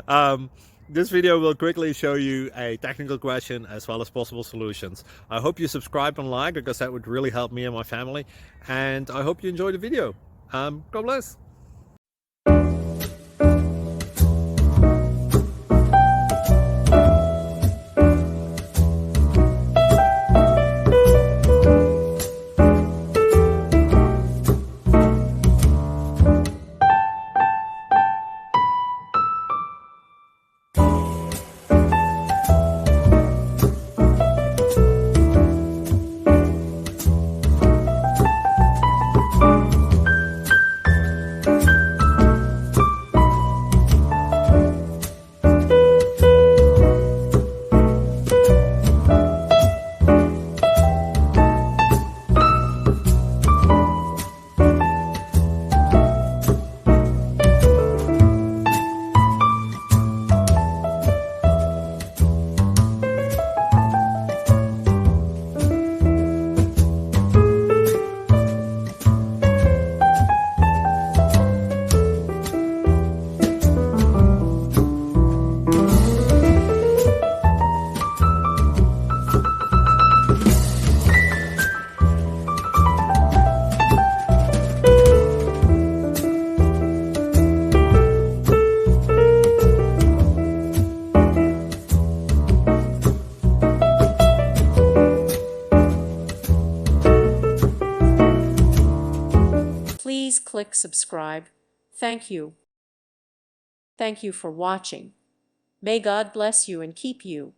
um, this video will quickly show you a technical question as well as possible solutions. I hope you subscribe and like, because that would really help me and my family. And I hope you enjoy the video. God bless. Please click subscribe. Thank you. Thank you for watching. May God bless you and keep you.